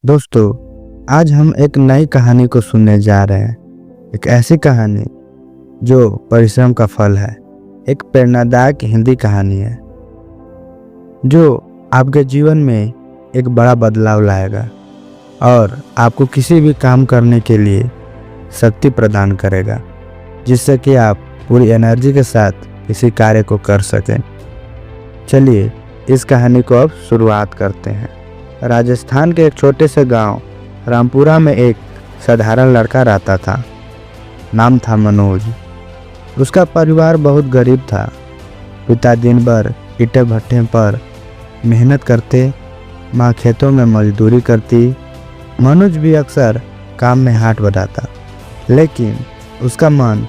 दोस्तों, आज हम एक नई कहानी को सुनने जा रहे हैं। एक ऐसी कहानी जो परिश्रम का फल है। एक प्रेरणादायक हिंदी कहानी है जो आपके जीवन में एक बड़ा बदलाव लाएगा और आपको किसी भी काम करने के लिए शक्ति प्रदान करेगा, जिससे कि आप पूरी एनर्जी के साथ किसी कार्य को कर सकें। चलिए इस कहानी को अब शुरुआत करते हैं। राजस्थान के एक छोटे से गांव रामपुरा में एक साधारण लड़का रहता था। नाम था मनोज। उसका परिवार बहुत गरीब था। पिता दिन भर ईंटे भट्टे पर मेहनत करते, माँ खेतों में मजदूरी करती। मनोज भी अक्सर काम में हाथ बटाता, लेकिन उसका मन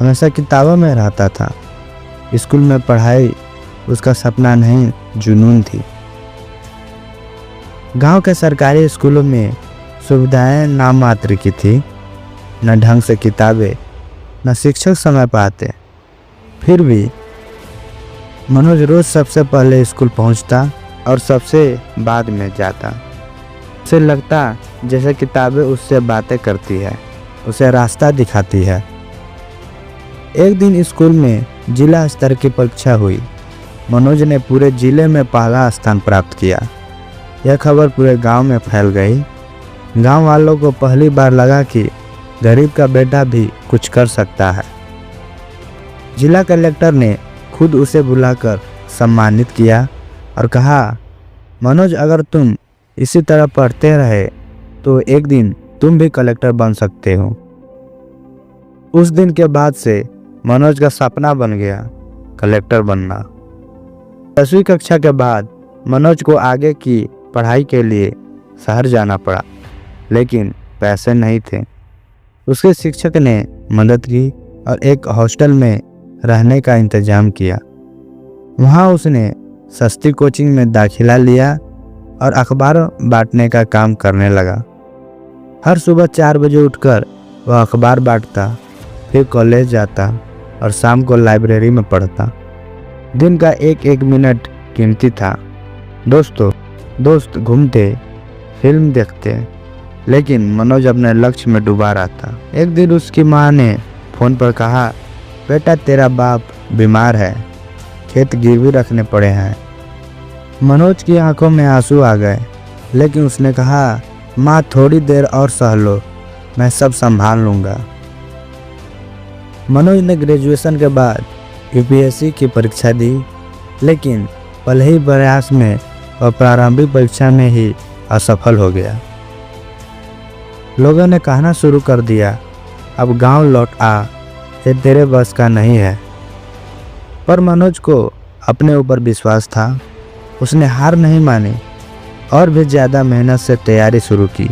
हमेशा किताबों में रहता था। स्कूल में पढ़ाई उसका सपना नहीं, जुनून थी। गांव के सरकारी स्कूलों में सुविधाएं नाम मात्र की थी। न ढंग से किताबें, न शिक्षक समय पाते। फिर भी मनोज रोज सबसे पहले स्कूल पहुंचता और सबसे बाद में जाता। उसे लगता जैसे किताबें उससे बातें करती है, उसे रास्ता दिखाती है। एक दिन स्कूल में जिला स्तर की परीक्षा हुई। मनोज ने पूरे जिले में पहला स्थान प्राप्त किया। यह खबर पूरे गांव में फैल गई। गांव वालों को पहली बार लगा कि गरीब का बेटा भी कुछ कर सकता है। जिला कलेक्टर ने खुद उसे बुलाकर सम्मानित किया और कहा, मनोज, अगर तुम इसी तरह पढ़ते रहे तो एक दिन तुम भी कलेक्टर बन सकते हो। उस दिन के बाद से मनोज का सपना बन गया कलेक्टर बनना। 10वीं कक्षा के बाद मनोज को आगे की पढ़ाई के लिए शहर जाना पड़ा, लेकिन पैसे नहीं थे। उसके शिक्षक ने मदद की और एक हॉस्टल में रहने का इंतजाम किया। वहाँ उसने सस्ती कोचिंग में दाखिला लिया और अखबार बांटने का काम करने लगा। हर सुबह 4 बजे उठकर वह अखबार बांटता, फिर कॉलेज जाता और शाम को लाइब्रेरी में पढ़ता। दिन का एक एक मिनट कीमती था। दोस्त घूमते, फिल्म देखते, लेकिन मनोज अपने लक्ष्य में डूबा रहता। एक दिन उसकी माँ ने फोन पर कहा, बेटा, तेरा बाप बीमार है, खेत गिरवी रखने पड़े हैं। मनोज की आंखों में आंसू आ गए, लेकिन उसने कहा, माँ, थोड़ी देर और सह लो, मैं सब संभाल लूँगा। मनोज ने ग्रेजुएशन के बाद यूपीएससी की परीक्षा दी, लेकिन पहले ही प्रयास में और प्रारंभिक परीक्षा में ही असफल हो गया। लोगों ने कहना शुरू कर दिया, अब गांव लौट आ, ये तेरे बस का नहीं है। पर मनोज को अपने ऊपर विश्वास था। उसने हार नहीं मानी और भी ज़्यादा मेहनत से तैयारी शुरू की।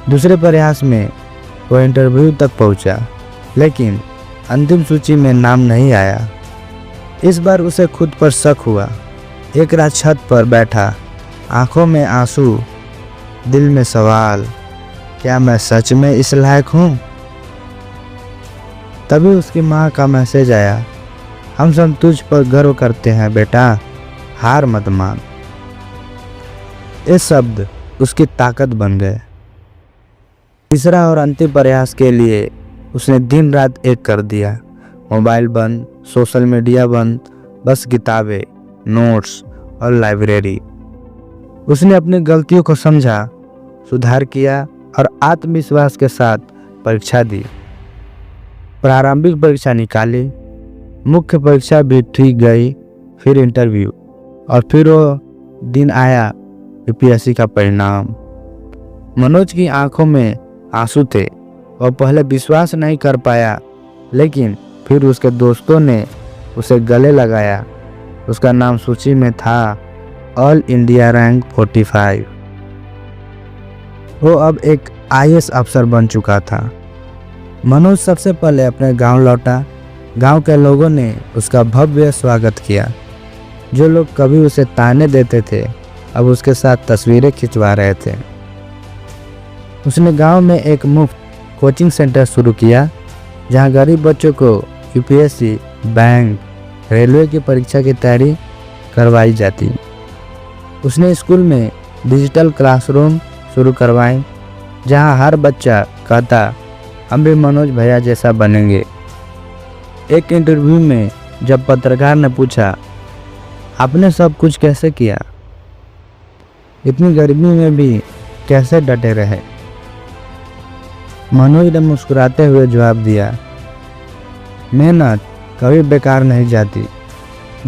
दूसरे प्रयास में वो इंटरव्यू तक पहुंचा, लेकिन अंतिम सूची में नाम नहीं आया। इस बार उसे खुद पर शक हुआ। एक रात छत पर बैठा, आंखों में आंसू, दिल में सवाल, क्या मैं सच में इस लायक हूँ? तभी उसकी माँ का मैसेज आया, हम सब तुझ पर गर्व करते हैं बेटा, हार मत मान। ये शब्द उसकी ताकत बन गए। तीसरा और अंतिम प्रयास के लिए उसने दिन रात एक कर दिया। मोबाइल बंद, सोशल मीडिया बंद, बस किताबें, नोट्स और लाइब्रेरी। उसने अपनी गलतियों को समझा, सुधार किया और आत्मविश्वास के साथ परीक्षा दी। प्रारंभिक परीक्षा निकाली, मुख्य परीक्षा भी ठीक गई, फिर इंटरव्यू, और फिर वो दिन आया यूपीएससी का परिणाम। मनोज की आंखों में आंसू थे। वह पहले विश्वास नहीं कर पाया, लेकिन फिर उसके दोस्तों ने उसे गले लगाया। उसका नाम सूची में था, ऑल इंडिया रैंक 45। वो अब एक आईएएस अफसर बन चुका था। मनोज सबसे पहले अपने गांव लौटा। गांव के लोगों ने उसका भव्य स्वागत किया। जो लोग कभी उसे ताने देते थे, अब उसके साथ तस्वीरें खिंचवा रहे थे। उसने गांव में एक मुफ्त कोचिंग सेंटर शुरू किया, जहां गरीब बच्चों को यूपीएससी, बैंक, रेलवे की परीक्षा की तैयारी करवाई जाती। उसने स्कूल में डिजिटल क्लासरूम, शुरू करवाएं, जहां हर बच्चा कहता हम भी मनोज भैया जैसा बनेंगे। एक इंटरव्यू में जब पत्रकार ने पूछा, आपने सब कुछ कैसे किया, इतनी गर्मी में भी कैसे डटे रहे, मनोज ने मुस्कुराते हुए जवाब दिया, मेहनत कभी बेकार नहीं जाती।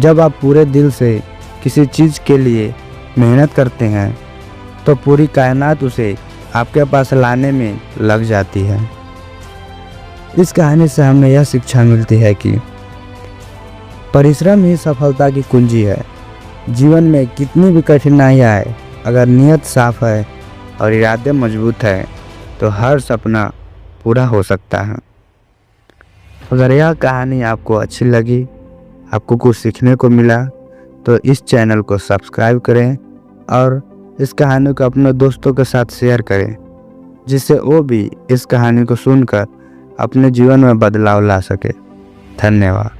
जब आप पूरे दिल से किसी चीज़ के लिए मेहनत करते हैं तो पूरी कायनात उसे आपके पास लाने में लग जाती है। इस कहानी से हमें यह शिक्षा मिलती है कि परिश्रम ही सफलता की कुंजी है। जीवन में कितनी भी कठिनाई आए, अगर नीयत साफ है और इरादे मजबूत है तो हर सपना पूरा हो सकता है। अगर यह कहानी आपको अच्छी लगी, आपको कुछ सीखने को मिला, तो इस चैनल को सब्सक्राइब करें और इस कहानी को अपने दोस्तों के साथ शेयर करें, जिससे वो भी इस कहानी को सुनकर अपने जीवन में बदलाव ला सके। धन्यवाद।